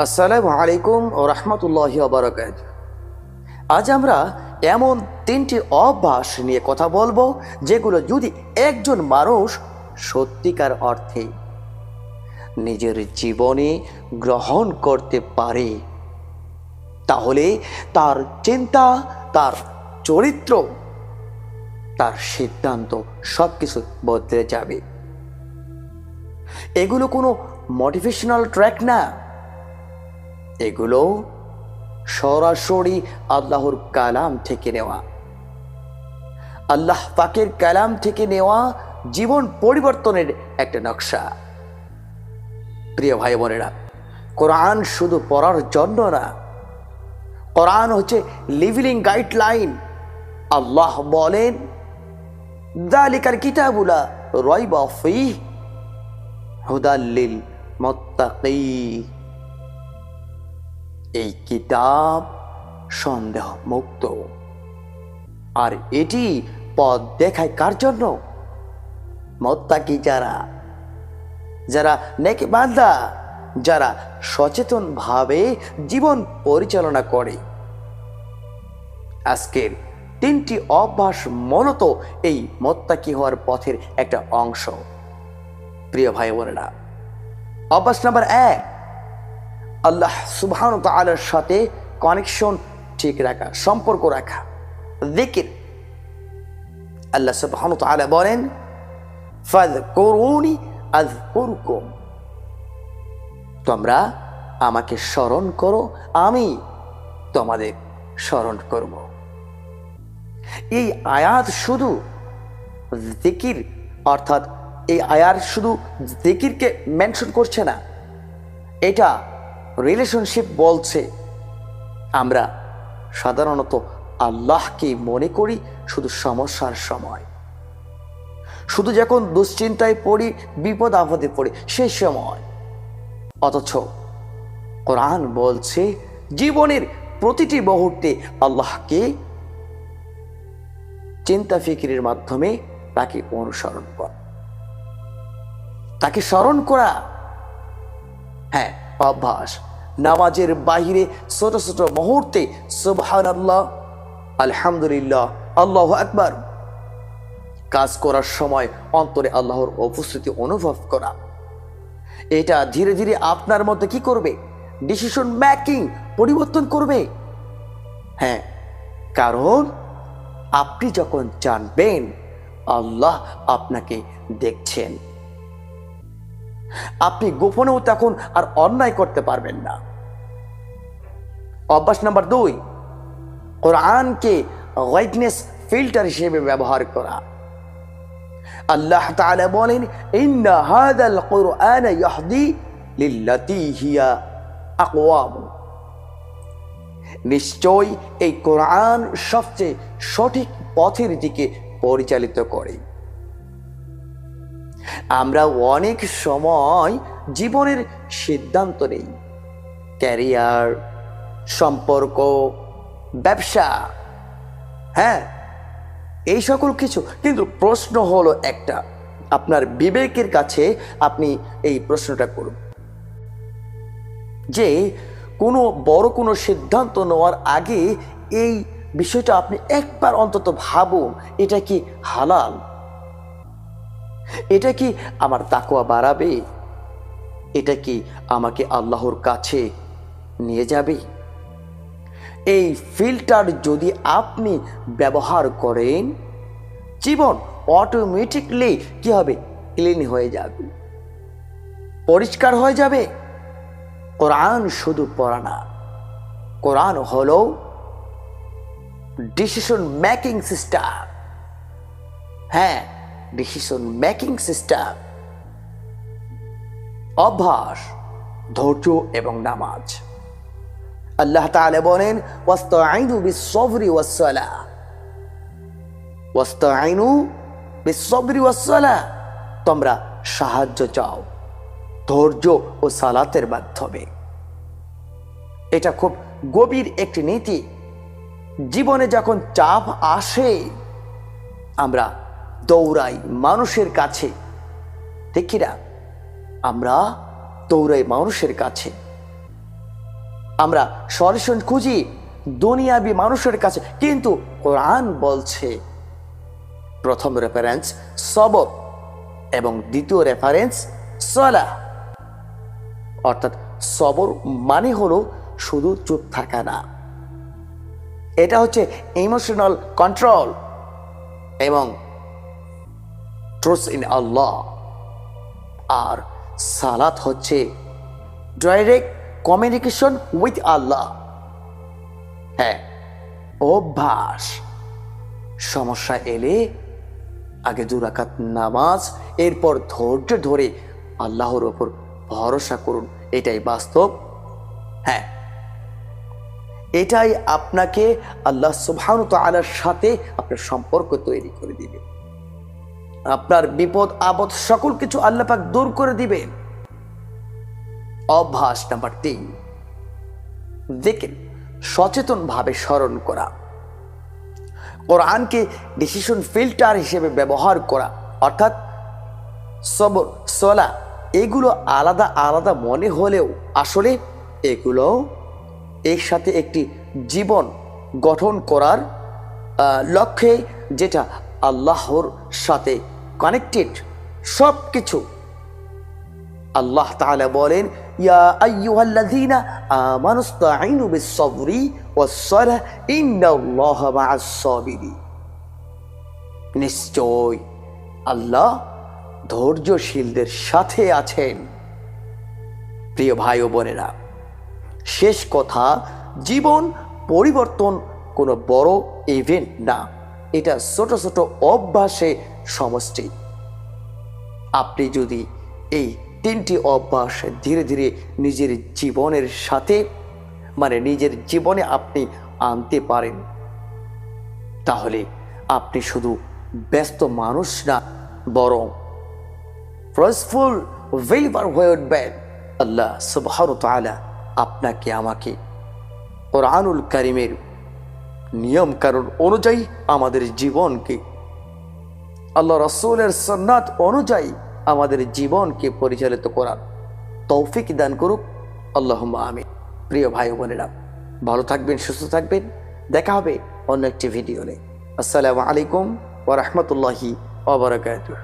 আসসালামু আলাইকুম ও রহমতুল্লাহি ওয়া বারাকাতুহু। আজ আমরা এমন তিনটি অভ্যাস নিয়ে কথা বলবো যেগুলো যদি একজন মানুষ সত্যিকার অর্থে নিজের জীবনে গ্রহণ করতে পারে তাহলে তার চিন্তা, তার চরিত্র, তার সিদ্ধান্ত সবকিছু বদলে যাবে। এগুলো কোনো মোটিভেশনাল ট্র্যাক না, এগুলো সরাসরি আল্লাহর কালাম থেকে নেওয়া, আল্লাহ পাকের কালাম থেকে নেওয়া জীবন পরিবর্তনের একটা নকশা। প্রিয় ভাই বোনেরা, কোরআন শুধু পড়ার জন্য না, কোরআন হচ্ছে লিভিং গাইডলাইন। আল্লাহ বলেন, যালিকাল কিতাবু লা রাইবা ফীহি হুদাল লিল মুত্তাকিন। এই কিতাব সন্দেহ মুক্ত, আর এটি পথ দেখায় কার জন্য? মুত্তাকি যারা, যারা নেক বান্দা, যারা সচেতন ভাবে জীবন পরিচালনা করে। আজকের তিনটি অভ্যাস মূলত এই মুত্তাকি হওয়ার পথের একটা অংশ। প্রিয় ভাই বোনেরা, অভ্যাস নাম্বার 1, আল্লাহ সুবহানাহু ওয়া তাআলার সাথে কানেকশন ঠিক রাখা, সম্পর্ক রাখা, যিকির। আল্লাহ সুবহানাহু ওয়া তাআলা বলেন, ফাযকুরুনি আযকুরকুম। তোমরা আমাকে স্মরণ করো, আমি তোমাদের স্মরণ করব। এই আয়াত শুধু যিকির, অর্থাৎ এই আয়াত শুধু যিকিরকে মেনশন করছে না, এটা রিলেশনশিপ বলছে। আমরা সাধারণত আল্লাহকে মনে করি শুধু সমস্যার সময়, শুধু যখন দুশ্চিন্তায় পড়ি, বিপদ আপদে পড়ি, সেই সময়। অথচ কোরআন বলছে জীবনের প্রতিটি মুহূর্তে আল্লাহকে চিন্তা ফিকিরের মাধ্যমে তাকে অনুসরণ করা, তাকে স্মরণ করা। হ্যাঁ, অভ্যাস। নামাজের বাহিরে ছোট ছোট মুহূর্তে সুবহানাল্লাহ, আলহামদুলিল্লাহ, আল্লাহু আকবার। কাজ করার সময় অন্তরে আল্লাহর উপস্থিতি অনুভব করা। এটা ধীরে ধীরে আপনার মধ্যে কি করবে? ডিসিশন মেকিং পরিবর্তন করবে। হ্যাঁ, কারণ আপনি যখন জানবেন আল্লাহ আপনাকে দেখছেন, আপনি গোপনেও তখন আর অন্যায় করতে পারবেন না। অভ্যাস নাম্বার 2, কোরআনকে গাইডনেস ফিল্টার হিসেবে ব্যবহার করা। আল্লাহ তাআলা বলেন, ইন্না হাযাল কুরআন ইয়াহদি লিল্লাতী হিয়া আকওয়াম। নিশ্চয় এই কোরআন সবচেয়ে সঠিক পথের দিকে পরিচালিত করে। আমরা অনেক সময় জীবনের সিদ্ধান্ত নেই, ক্যারিয়ার, সম্পর্ক, ব্যবসা, হ্যাঁ, এই সকল কিছু। কিন্তু প্রশ্ন হলো একটা, আপনার বিবেকের কাছে আপনি এই প্রশ্নটা করুন যে কোনো বড় কোনো সিদ্ধান্ত নেওয়ার আগে এই বিষয়টা আপনি একবার অন্তত ভাবুন, এটা কি হালাল? এটা কি আমার তাকওয়া বাড়াবে? এটা কি আমাকে আল্লাহর কাছে নিয়ে যাবে? এই ফিল্টার যদি আপনি ব্যবহার করেন, জীবন অটোমেটিকলি কি হবে? ক্লিন হয়ে যাবে, পরিষ্কার হয়ে যাবে। কোরআন শুধু পড়া না, কোরআন হলো ডিসিশন মেকিং সিস্টেম। হ্যাঁ, ডিসিশন মেকিং সিস্টেম। অভ্যাস, ধৈর্য এবং নামাজ। আল্লাহ তাআলা বলেন, ওয়াস্তাঈনু বিস-সাবরি ওয়াস-সালাহ। ওয়াস্তাঈনু বিস-সাবরি ওয়াস-সালাহ। তোমরা সাহায্য চাও ধৈর্য ও সালাতের মাধ্যমে। এটা খুব গভীর একটি নীতি। জীবনে যখন চাপ আসে, আমরা দৌড়াই মানুষের কাছে, দেখি না? আমরা দৌড়াই মানুষের কাছে, আমরা সলিউশন খুঁজি দুনিয়াবি মানুষের কাছে, কিন্তু কোরআন বলছে প্রথম রেফারেন্স সবর এবং দ্বিতীয় রেফারেন্স সালাহ। অর্থাৎ সবর মানে হলো শুধু চুপ থাকা না, এটা হচ্ছে ইমোশনাল কন্ট্রোল এবং ট্রাস্ট ইন আল্লাহ। আর সালাত হচ্ছে ডাইরেক্ট কমিউনিকেশন উইথ আল্লাহ। হ্যাঁ, অভ্যাস। সমস্যা এলে আগে 2 রাকাত নামাজ, এরপর ধৈর্য ধরে আল্লাহর ওপর ভরসা করুন, এটাই বাস্তব। হ্যাঁ, এটাই আপনাকে আল্লাহ সুবহানাহু ওয়া তাআলার সাথে আপনার সম্পর্ক তৈরি করে দিবে। আপনার বিপদ আপদ সকল কিছু আল্লাহ পাক দূর করে দিবেন। অভ্যাস নাম্বার 3, দেখেন সচেতন ভাবে স্মরণ করা, কোরআনকে ডিসিশন ফিল্টার হিসেবে ব্যবহার করা। অর্থাৎ সবর, সালাহ এগুলো আলাদা আলাদা মনে হলেও আসলে এগুলো এর সাথে একটি জীবন গঠন করার লক্ষ্যে, যেটা আল্লাহর সাথে কানেক্টেড সব কিছু। আল্লাহ তাআলা বলেন, ইয়া আইয়ুহাল্লাযীনা আমানুস্তাঈনু বিস-সাবরি ওয়াস-সালাহ ইন্নাল্লাহা মা'আস-সাবিরিন। নিশ্চয় আল্লাহ ধৈর্যশীলদের সাথে আছেন। প্রিয় ভাই ও বোনেরা, শেষ কথা, জীবন পরিবর্তন কোনো বড় ইভেন্ট না, এটা ছোট ছোট অভ্যাসে সমষ্টি। আপনি যদি এই 3টি অভ্যাস ধীরে ধীরে নিজের জীবনের সাথে নিজের জীবনে আপনি আনতে পারেন, তাহলে আপনি শুধু ব্যস্ত মানুষ না, বরং ফ্রস্টফুল বেলিভার হয়ে উঠবেন। আল্লাহ সুবহানাহু ওয়া তাআলা আপনাকে আমাকে কোরআনুল কারীমের নিয়ম কানুন অনুযায়ী আমাদের জীবনকে, আল্লাহ রাসূলের সুন্নাত অনুযায়ী আমাদের জীবনকে পরিচালিত করার তৌফিক দান করুক। আল্লাহুম্মা আমিন। প্রিয় ভাই ও বোনেরা, ভালো থাকবেন, সুস্থ থাকবেন। দেখা হবে অন্য একটি ভিডিওতে। আসসালামু আলাইকুম ওয়া রাহমাতুল্লাহি ওয়া বারাকাতুহু।